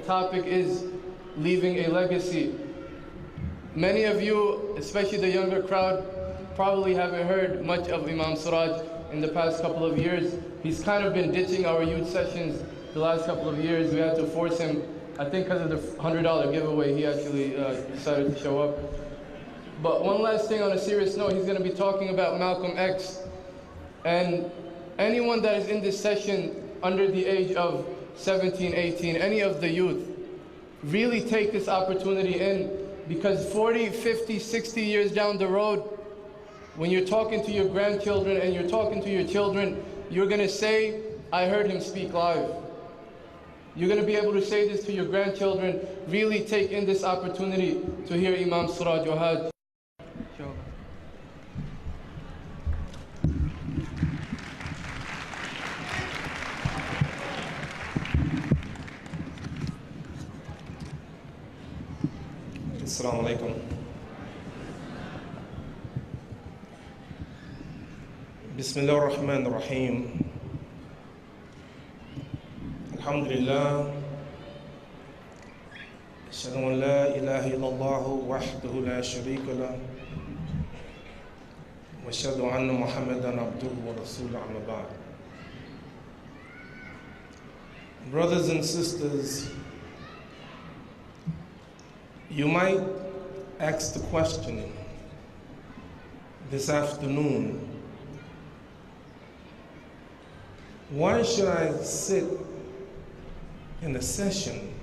topic is leaving a legacy. Many of you, especially the younger crowd, probably haven't heard much of Imam Siraj in the past couple of years. He's kind of been ditching our youth sessions the last couple of years. We had to force him, I think because of the $100 giveaway, he actually decided to show up. But one last thing on a serious note, he's going to be talking about Malcolm X. And anyone that is in this session under the age of 17, 18, any of the youth, really take this opportunity in, because 40, 50, 60 years down the road, when you're talking to your grandchildren and you're talking to your children, you're going to say, I heard him speak live. You're going to be able to say this to your grandchildren. Really take in this opportunity to hear Imam Siraj Wahhaj. Assalamu alaikum. Bismillah ar-Rahman ar-Rahim. Alhamdulillah. Ashhadu an la ilaha illallah wahdahu la sharika lah. Wa ashhadu anna Muhammadan abduhu wa rasuluhu amma ba'd. Brothers and sisters, you might ask the question this afternoon, why should I sit in a session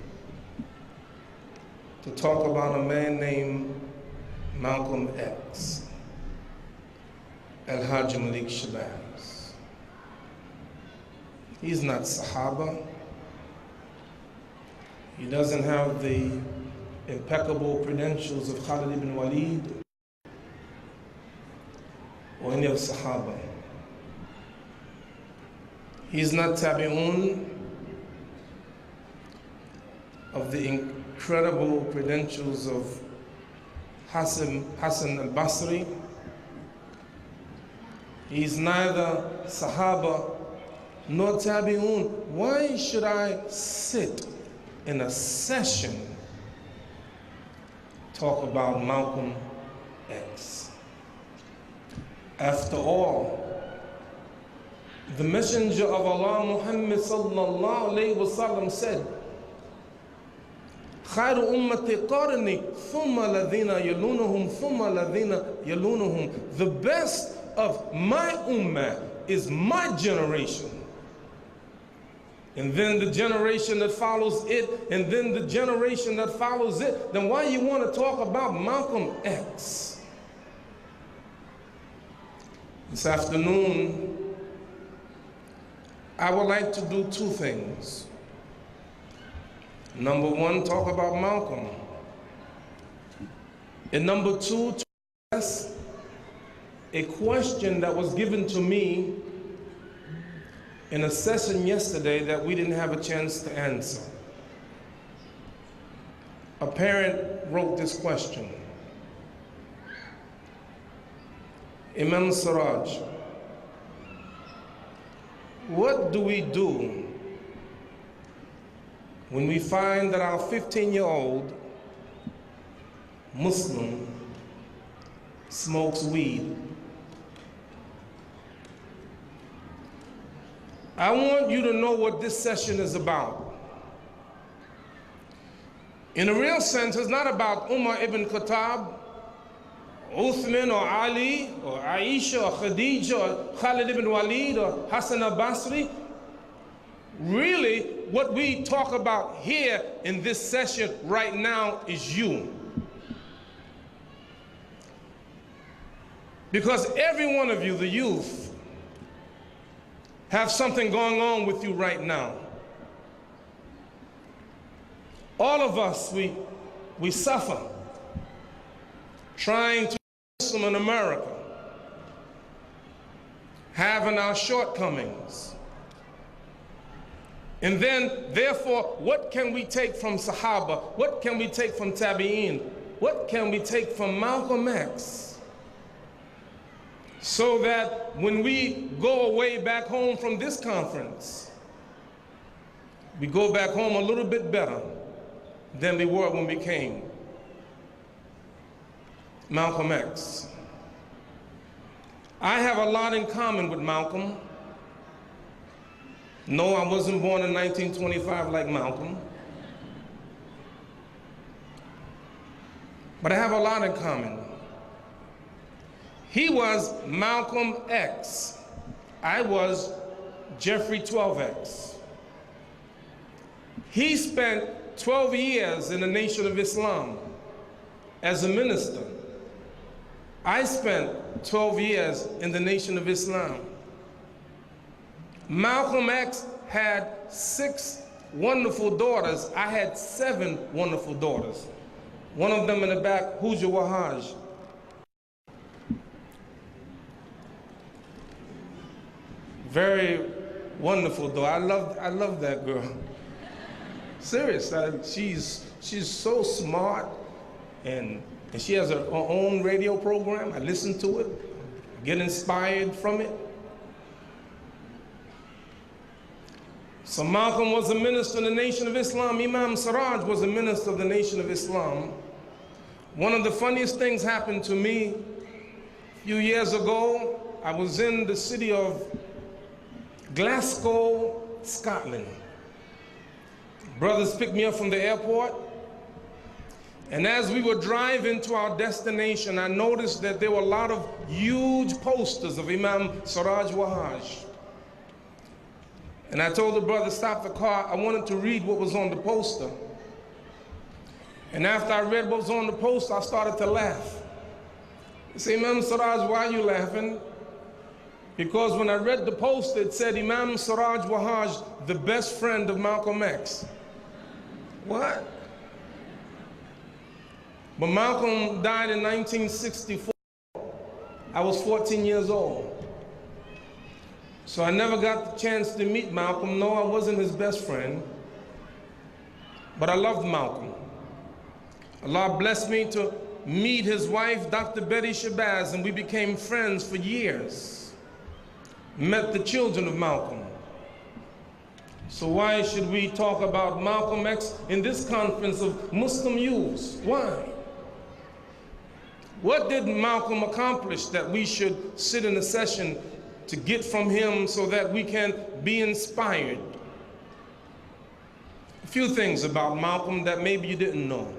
to talk about a man named Malcolm X, Al-Hajj Malik Shabazz? He's not Sahaba. He doesn't have the impeccable credentials of Khalid ibn Walid or any of Sahaba. He's not Tabi'un of the incredible credentials of Hassan al-Basri. He's neither Sahaba nor Tabi'un. Why should I sit in a session talk about Malcolm X? After all, the Messenger of Allah Muhammad sallallahu alayhi wa sallam said, خير أمتي قرني ثم الذين يلونهم ثم الذين يلونهم. The best of my ummah is my generation, and then the generation that follows it, and then the generation that follows it. Then why you want to talk about Malcolm X? This afternoon, I would like to do two things. Number one, talk about Malcolm. And number two, to address a question that was given to me in a session yesterday that we didn't have a chance to answer. A parent wrote this question: Imam Siraj, what do we do when we find that our 15-year-old Muslim smokes weed? I want you to know what this session is about. In a real sense, it's not about Umar ibn Khattab, Uthman or Ali or Aisha or Khadija or Khalid ibn Walid or Hassan al-Basri. Really, what we talk about here in this session right now is you. Because every one of you, the youth, have something going on with you right now. All of us, we suffer trying to be Muslim in America, having our shortcomings. And then, therefore, what can we take from Sahaba? What can we take from Tabi'in? What can we take from Malcolm X? So that when we go away back home from this conference, we go back home a little bit better, than we were when we came. Malcolm X. I have a lot in common with Malcolm. No, I wasn't born in 1925 like Malcolm. But I have a lot in common. He was Malcolm X. I was Jeffrey 12X. He spent 12 years in the Nation of Islam as a minister. I spent 12 years in the Nation of Islam. Malcolm X had 6 wonderful daughters. I had 7 wonderful daughters. One of them in the back, Siraj Wahhaj. Very wonderful though. I love that girl. Serious. She's so smart, and she has her own radio program. I listen to it, get inspired from it. So Malcolm was a minister in the Nation of Islam. Imam Siraj was a minister of the Nation of Islam. One of the funniest things happened to me a few years ago. I was in the city of Glasgow, Scotland. Brothers picked me up from the airport, and as we were driving to our destination, I noticed that there were a lot of huge posters of Imam Siraj Wahhaj. And I told the brother, stop the car, I wanted to read what was on the poster. And after I read what was on the poster, I started to laugh. I said, Imam Siraj, why are you laughing? Because when I read the poster, it said, Imam Siraj Wahhaj, the best friend of Malcolm X. What? But Malcolm died in 1964. I was 14 years old. So I never got the chance to meet Malcolm. No, I wasn't his best friend. But I loved Malcolm. Allah blessed me to meet his wife, Dr. Betty Shabazz, and we became friends for years. Met the children of Malcolm. So why should we talk about Malcolm X in this conference of Muslim youths? Why? What did Malcolm accomplish that we should sit in a session to get from him so that we can be inspired? A few things about Malcolm that maybe you didn't know.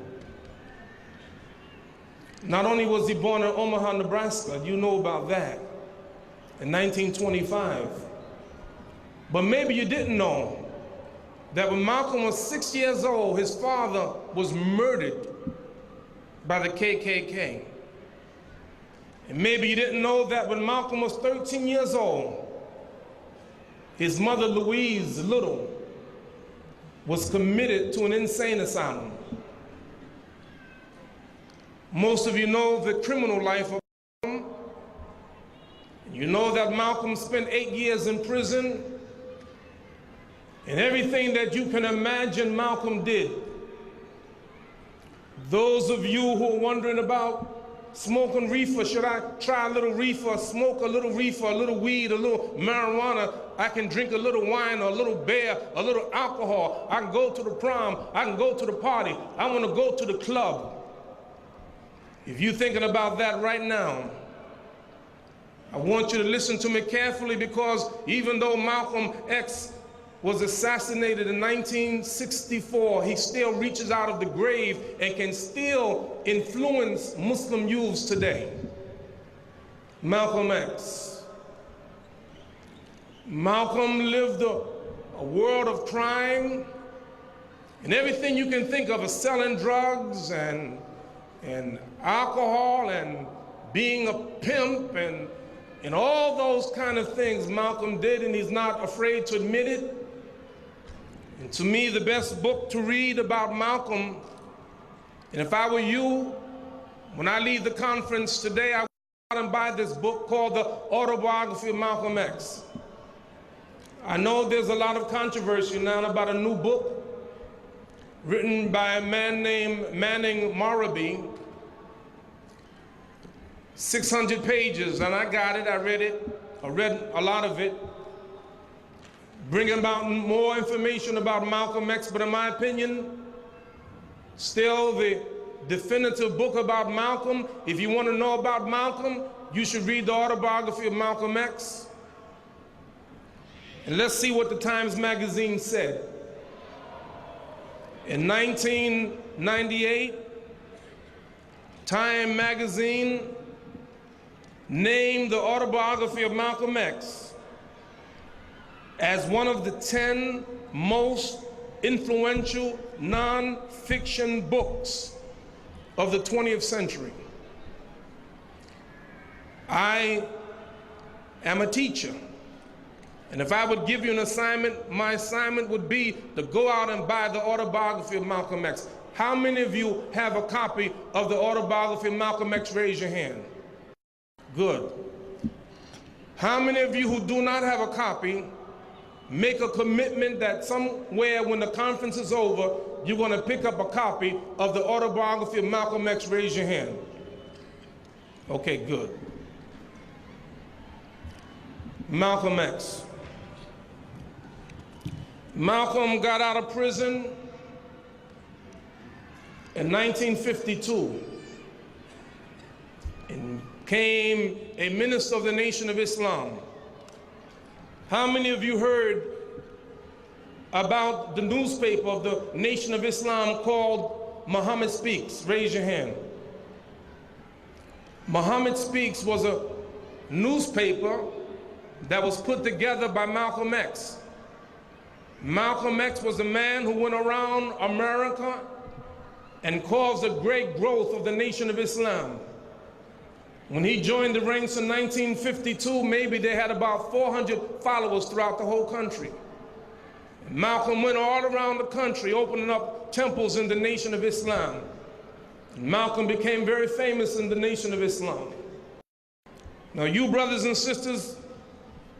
Not only was he born in Omaha, Nebraska, you know about that, in 1925. But maybe you didn't know that when Malcolm was 6 years old, his father was murdered by the KKK. And maybe you didn't know that when Malcolm was 13 years old, his mother, Louise Little, was committed to an insane asylum. Most of you know the criminal life of Malcolm. You know that Malcolm spent 8 years in prison, and everything that you can imagine Malcolm did. Those of you who are wondering about smoking reefer, should I try a little reefer, smoke a little reefer, a little weed, a little marijuana? I can drink a little wine or a little beer, a little alcohol. I can go to the prom, I can go to the party. I want to go to the club. If you're thinking about that right now, I want you to listen to me carefully, because even though Malcolm X was assassinated in 1964, he still reaches out of the grave and can still influence Muslim youths today. Malcolm X. Malcolm lived a world of crime and everything you can think of, selling drugs and alcohol and being a pimp and all those kind of things Malcolm did, and he's not afraid to admit it. And to me, the best book to read about Malcolm, and if I were you, when I leave the conference today, I would go out and buy this book called The Autobiography of Malcolm X. I know there's a lot of controversy now about a new book written by a man named Manning Marabi, 600 pages, and I got it, I read it, I read a lot of it, bringing about more information about Malcolm X, but in my opinion, Still the definitive book about Malcolm. If you want to know about Malcolm, you should read the autobiography of Malcolm X. And let's see what the Times Magazine said. In 1998, Time Magazine named the autobiography of Malcolm X as one of the 10 most influential non-fiction books of the 20th century. I am a teacher, and if I would give you an assignment, my assignment would be to go out and buy the autobiography of Malcolm X. How many of you have a copy of the autobiography of Malcolm X? Raise your hand. Good. How many of you who do not have a copy, make a commitment that somewhere when the conference is over, you're going to pick up a copy of the autobiography of Malcolm X? Raise your hand. Okay, good. Malcolm X. Malcolm got out of prison in 1952 and became a minister of the Nation of Islam. How many of you heard about the newspaper of the Nation of Islam called Muhammad Speaks? Raise your hand. Muhammad Speaks was a newspaper that was put together by Malcolm X. Malcolm X was a man who went around America and caused a great growth of the Nation of Islam. When he joined the ranks in 1952, maybe they had about 400 followers throughout the whole country. And Malcolm went all around the country opening up temples in the Nation of Islam. And Malcolm became very famous in the Nation of Islam. Now you brothers and sisters,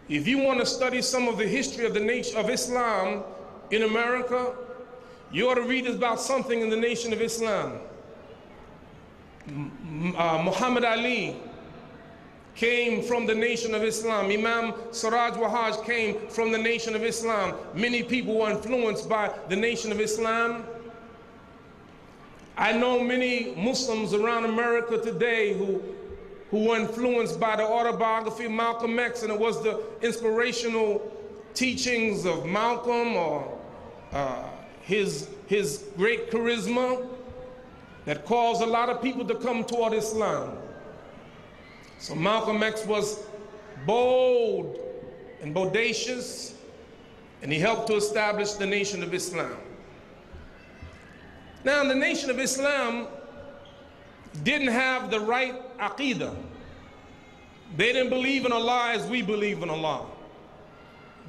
if you want to study some of the history of the nation of Islam in America, you ought to read about something in the Nation of Islam. Muhammad Ali came from the Nation of Islam. Imam Siraj Wahhaj came from the Nation of Islam. Many people were influenced by the Nation of Islam. I know many Muslims around America today who were influenced by the autobiography of Malcolm X, and it was the inspirational teachings of Malcolm or his great charisma that caused a lot of people to come toward Islam. So Malcolm X was bold and bodacious, and he helped to establish the Nation of Islam. Now, the Nation of Islam didn't have the right aqidah. They didn't believe in Allah as we believe in Allah.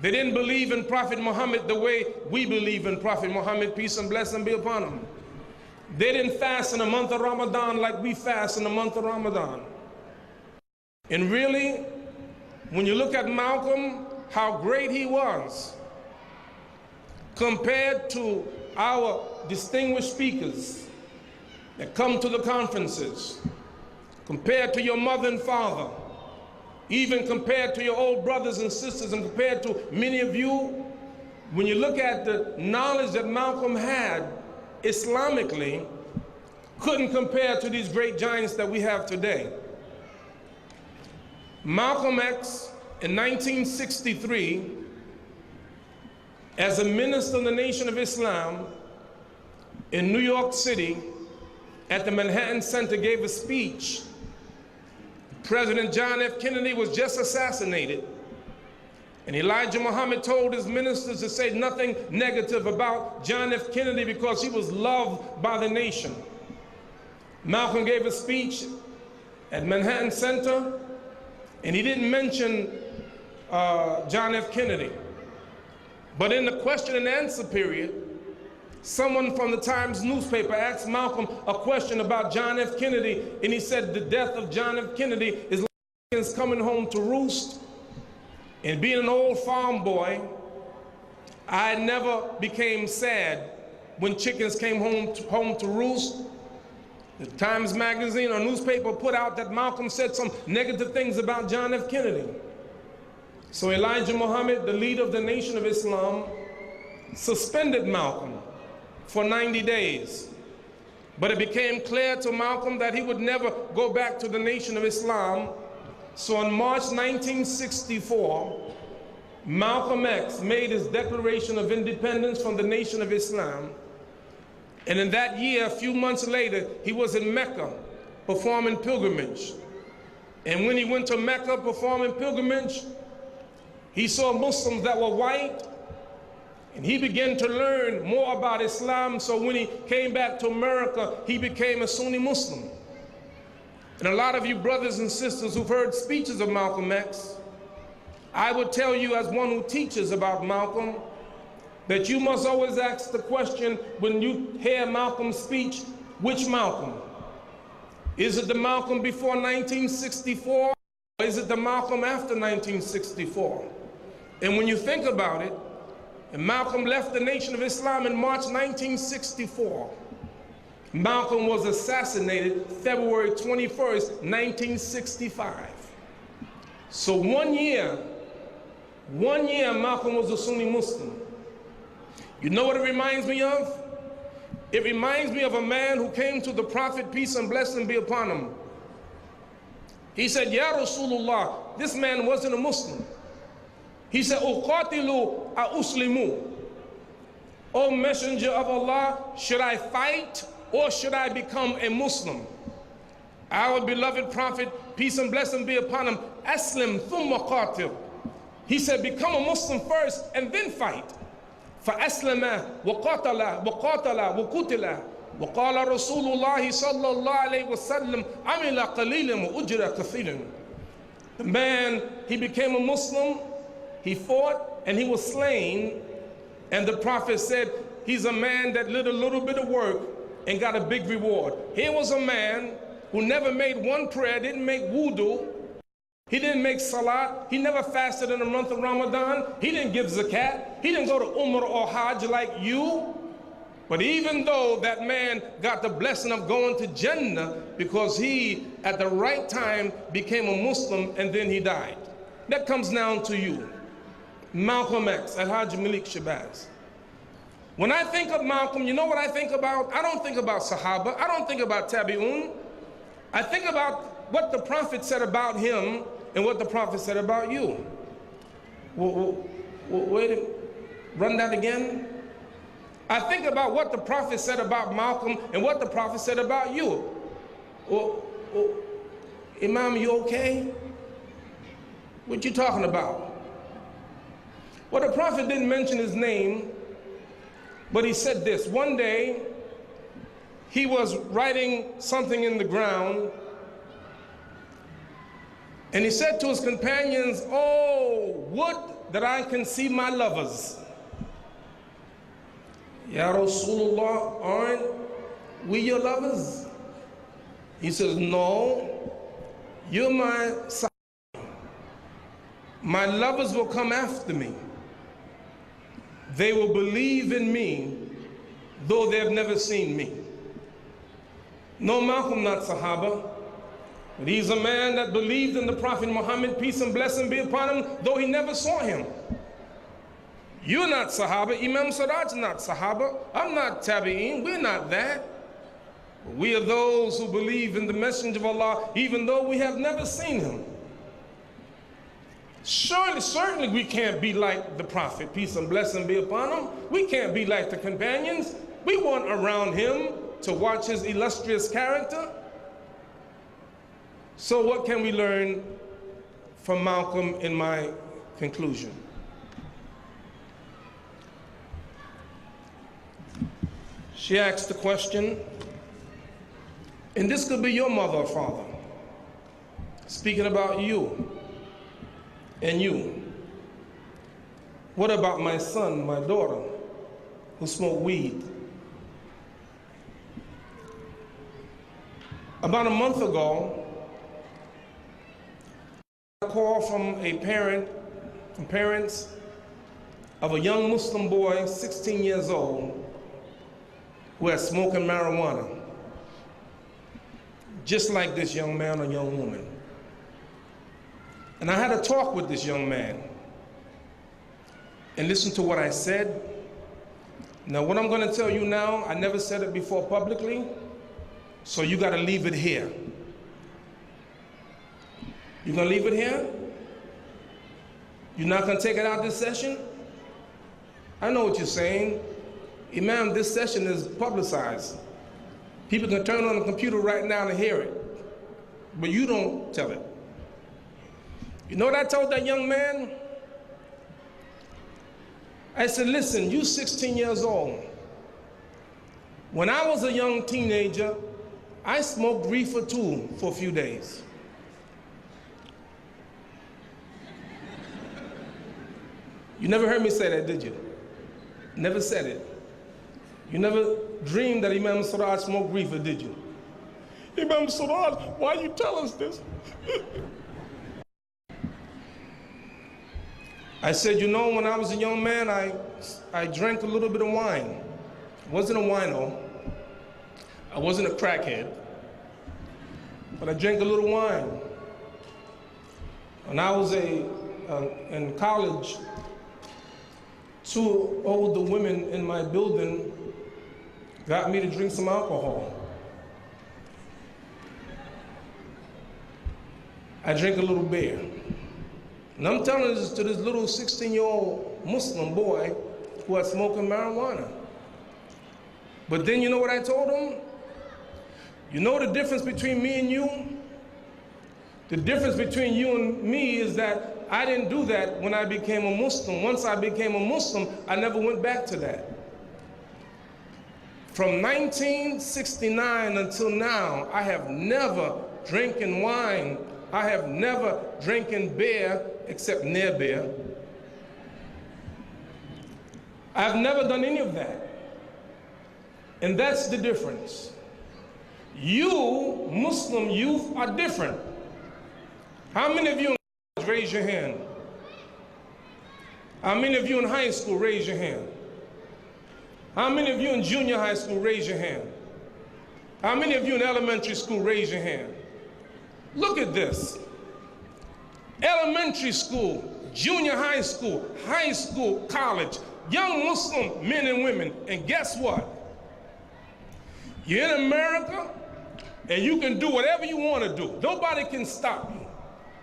They didn't believe in Prophet Muhammad the way we believe in Prophet Muhammad, peace and blessing be upon him. They didn't fast in the month of Ramadan like we fast in the month of Ramadan. And really, when you look at Malcolm, how great he was, compared to our distinguished speakers that come to the conferences, compared to your mother and father, even compared to your old brothers and sisters, and compared to many of you, when you look at the knowledge that Malcolm had Islamically, couldn't compare to these great giants that we have today. Malcolm X, in 1963, as a minister of the Nation of Islam in New York City, at the Manhattan Center, gave a speech. President John F. Kennedy was just assassinated, and Elijah Muhammad told his ministers to say nothing negative about John F. Kennedy because he was loved by the nation. Malcolm gave a speech at Manhattan Center, and he didn't mention John F. Kennedy. But in the question and answer period, someone from the Times newspaper asked Malcolm a question about John F. Kennedy, and he said the death of John F. Kennedy is like chickens coming home to roost. And being an old farm boy, I never became sad when chickens came home to roost. The Times magazine or newspaper put out that Malcolm said some negative things about John F. Kennedy. So Elijah Muhammad, the leader of the Nation of Islam, suspended Malcolm for 90 days. But it became clear to Malcolm that he would never go back to the Nation of Islam. So on March 1964, Malcolm X made his declaration of independence from the Nation of Islam. And in that year, a few months later, he was in Mecca performing pilgrimage. And when he went to Mecca performing pilgrimage, he saw Muslims that were white, and he began to learn more about Islam. So when he came back to America, he became a Sunni Muslim. And a lot of you brothers and sisters who've heard speeches of Malcolm X, I would tell you as one who teaches about Malcolm, that you must always ask the question when you hear Malcolm's speech, which Malcolm? Is it the Malcolm before 1964, or is it the Malcolm after 1964? And when you think about it, and Malcolm left the Nation of Islam in March 1964. Malcolm was assassinated February 21st, 1965. So 1 year Malcolm was a Sunni Muslim. You know what it reminds me of? It reminds me of a man who came to the Prophet, peace and blessing be upon him. He said, Ya Rasulullah, this man wasn't a Muslim. He said, Uqatilu a uslimu. O Messenger of Allah, should I fight or should I become a Muslim? Our beloved Prophet, peace and blessing be upon him, Aslim thumma qatil. He said, become a Muslim first and then fight. فأسلم وقاتل وقتل وقال رسول الله صلى الله عليه وسلم عمل قليلا وأجر كثيرا. The man, he became a Muslim, he fought and he was slain, and the Prophet said he's a man that did a little bit of work and got a big reward. Here was a man who never made one prayer, didn't make wudu, he didn't make salat, he never fasted in the month of Ramadan, he didn't give zakat, he didn't go to Umrah or Hajj like you. But even though that man got the blessing of going to Jannah because he, at the right time, became a Muslim and then he died. That comes down to you. Malcolm X, Al-Hajj Malik Shabazz. When I think of Malcolm, you know what I think about? I don't think about Sahaba, I don't think about Tabi'un. I think about what the Prophet said about him and what the Prophet said about you. Wait, run that again. I think about what the Prophet said about Malcolm and what the Prophet said about you. Imam, you okay? What you talking about? Well, the Prophet didn't mention his name, but he said this. One day, he was writing something in the ground, and he said to his companions, oh, would that I can see my lovers. Ya Rasulullah, aren't we your lovers? He says, no, you're my Sahaba. My lovers will come after me. They will believe in me, though they've never seen me. No, Malcolm not Sahaba, but he's a man that believed in the Prophet Muhammad, peace and blessing be upon him, though he never saw him. You're not Sahaba, Imam Siraj not Sahaba, I'm not Tabi'een, we're not that. We are those who believe in the Messenger of Allah, even though we have never seen him. Certainly we can't be like the Prophet, peace and blessing be upon him. We can't be like the companions. We weren't around him to watch his illustrious character. So what can we learn from Malcolm in my conclusion? She asked the question, and this could be your mother or father, speaking about you and you. What about my son, my daughter, who smoke weed? About a month ago, a call from parents of a young Muslim boy, 16 years old, who had smoking marijuana, just like this young man or young woman. And I had a talk with this young man, and listen to what I said. Now, what I'm going to tell you now, I never said it before publicly, So you got to leave it here. You're going to leave it here? You're not going to take it out this session? I know what you're saying. Imam, this session is publicized. People can turn on the computer right now and hear it. But you don't tell it. You know what I told that young man? I said, listen, you 16 years old. When I was a young teenager, I smoked reefer too for a few days. You never heard me say that, did you? Never said it. You never dreamed that Imam Siraj smoked reefer, did you? Imam Siraj, why you tell us this? I said, you know, when I was a young man, I drank a little bit of wine. I wasn't a wino. I wasn't a crackhead. But I drank a little wine. When I was in college, two older women in my building got me to drink some alcohol. I drank a little beer. And I'm telling this to this little 16-year-old Muslim boy who was smoking marijuana. But then you know what I told him? You know the difference between me and you? The difference between you and me is that I didn't do that when I became a Muslim. Once I became a Muslim, I never went back to that. From 1969 until now, I have never drinking wine. I have never drinking beer except near beer. I've never done any of that. And that's the difference. You, Muslim youth, are different. How many of you in college, raise your hand? How many of you in high school, raise your hand? How many of you in junior high school, raise your hand? How many of you in elementary school, raise your hand? Look at this. Elementary school, junior high school, college, young Muslim men and women. And guess what? You're in America and you can do whatever you want to do. Nobody can stop you.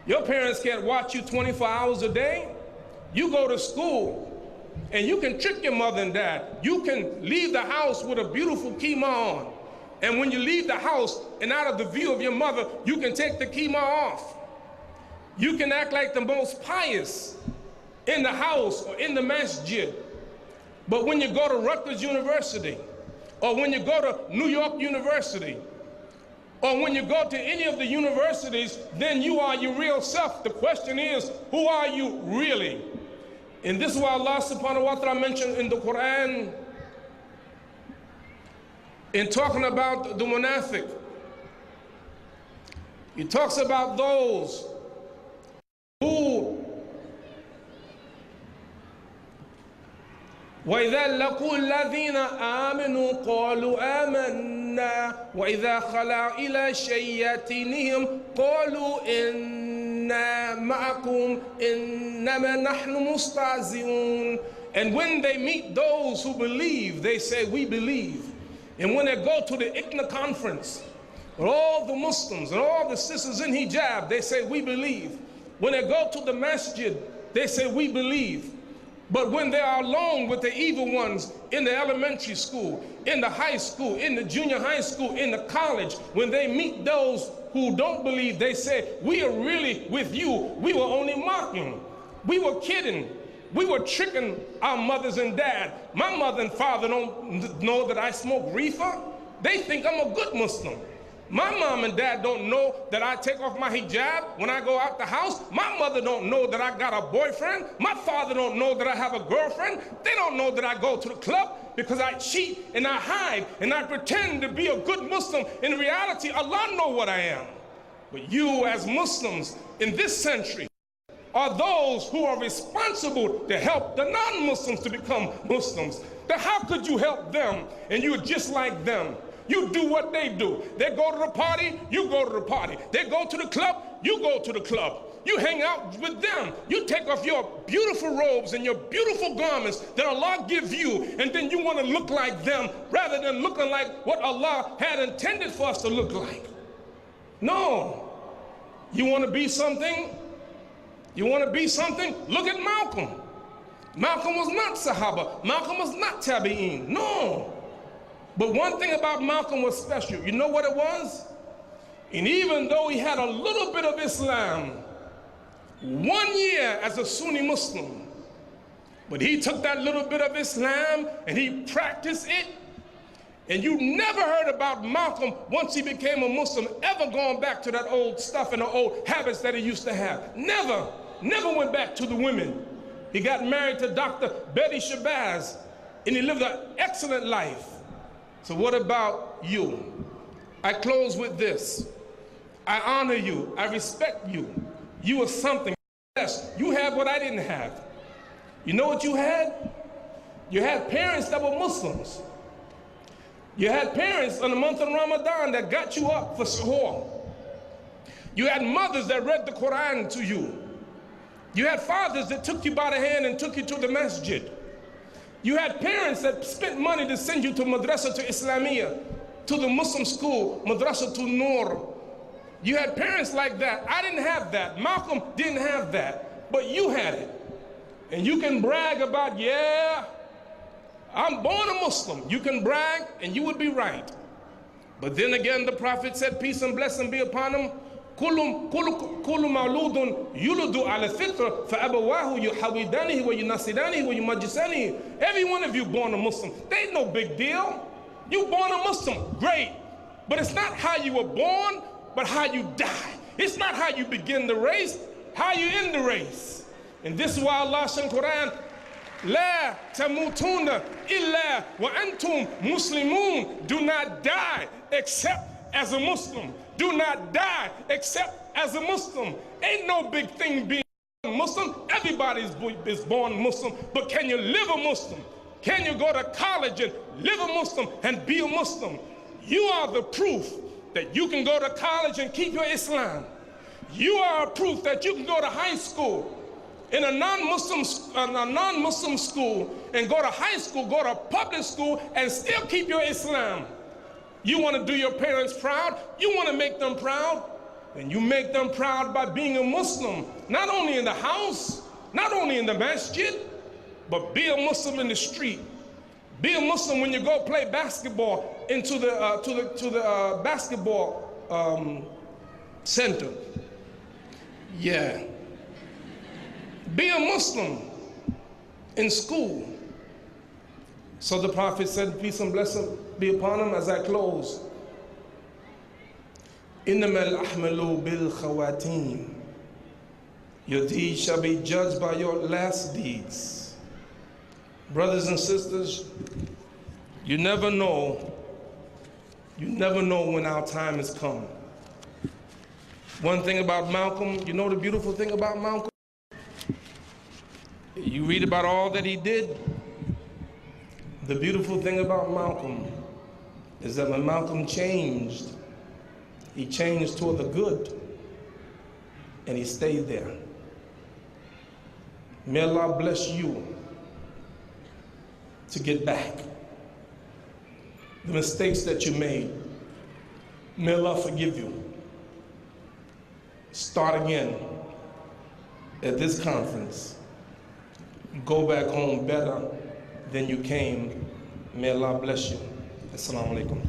Your parents can't watch you 24 hours a day. You go to school and you can trick your mother and dad. You can leave the house with a beautiful kima on. And when you leave the house and out of the view of your mother, you can take the kima off. You can act like the most pious in the house or in the masjid. But when you go to Rutgers University, or when you go to New York University, or when you go to any of the universities, then you are your real self. The question is, who are you really? And this is why Allah subhanahu wa ta'ala mentioned in the Quran, in talking about the munafiq, he talks about those who وَإِذَا لَقُوا الَّذِينَ آمَنُوا قَالُوا آمَنَّا وَإِذَا خَلَوا إِلَى شَيَاطِينِهِمْ قَالُوا إِنَّا مَعَكُمْ إِنَّمَا نَحْنُ مُسْتَهْزِئُونَ. And when they meet those who believe, they say, we believe. And when they go to the ICNA conference, with all the Muslims and all the sisters in hijab, they say, we believe. When they go to the masjid, they say, we believe. But when they are alone with the evil ones in the elementary school, in the high school, in the junior high school, in the college, when they meet those who don't believe, they say, we are really with you. We were only mocking. We were kidding. We were tricking our mothers and dad. My mother and father don't know that I smoke reefer. They think I'm a good Muslim. My mom and dad don't know that I take off my hijab when I go out the house. My mother don't know that I got a boyfriend. My father don't know that I have a girlfriend. They don't know that I go to the club because I cheat and I hide and I pretend to be a good Muslim. In reality, Allah knows what I am. But you as Muslims in this century are those who are responsible to help the non-Muslims to become Muslims. Then how could you help them and you're just like them? You do what they do. They go to the party, you go to the party. They go to the club, you go to the club. You hang out with them. You take off your beautiful robes and your beautiful garments that Allah gives you, and then you want to look like them rather than looking like what Allah had intended for us to look like. No. You want to be something? You want to be something? Look at Malcolm. Malcolm was not Sahaba. Malcolm was not Tabi'een. No. But one thing about Malcolm was special. You know what it was? And even though he had a little bit of Islam, 1 year as a Sunni Muslim, but he took that little bit of Islam and he practiced it. And you never heard about Malcolm, once he became a Muslim, ever going back to that old stuff and the old habits that he used to have. Never. Never went back to the women. He got married to Dr. Betty Shabazz, and he lived an excellent life. So what about you? I close with this. I honor you. I respect you. You are something. Yes, you have what I didn't have. You know what you had? You had parents that were Muslims. You had parents in the month of Ramadan that got you up for suhoor. You had mothers that read the Quran to you. You had fathers that took you by the hand and took you to the masjid. You had parents that spent money to send you to Madrasa to Islamiyah, to the Muslim school, Madrasa to Noor. You had parents like that. I didn't have that. Malcolm didn't have that, but you had it. And you can brag about, yeah, I'm born a Muslim. You can brag and you would be right. But then again, the Prophet said, peace and blessing be upon him, كل مولود يولد على الفطرة فأبواه يحودانه وينصرانه ويمجسانه. Every one of you born a Muslim. They ain't no big deal. You born a Muslim, great. But it's not how you were born, but how you die. It's not how you begin the race, how you end the race. And this is why Allah said in the Quran, لا تموتون إلا وأنتم مسلمون. Do not die except as a Muslim. Do not die except as a Muslim. Ain't no big thing being a Muslim. Everybody is born Muslim. But can you live a Muslim? Can you go to college and live a Muslim and be a Muslim? You are the proof that you can go to college and keep your Islam. You are a proof that you can go to high school in a non-Muslim school and go to high school, go to public school and still keep your Islam. You want to do your parents proud? You want to make them proud? And you make them proud by being a Muslim, not only in the house, not only in the masjid, but be a Muslim in the street. Be a Muslim when you go play basketball into the basketball center. Yeah. Be a Muslim in school. So the Prophet said, peace and blessing be upon him, as I close. إِنَّمَا الْأَحْمَلُ بِالْخَوَاتِيمِ. Your deeds shall be judged by your last deeds. Brothers and sisters, you never know when our time has come. One thing about Malcolm, you know the beautiful thing about Malcolm? You read about all that he did. The beautiful thing about Malcolm is that when Malcolm changed, he changed toward the good, and he stayed there. May Allah bless you to get back the mistakes that you made. May Allah forgive you. Start again at this conference. Go back home better than you came. May Allah bless you. Assalamu alaikum.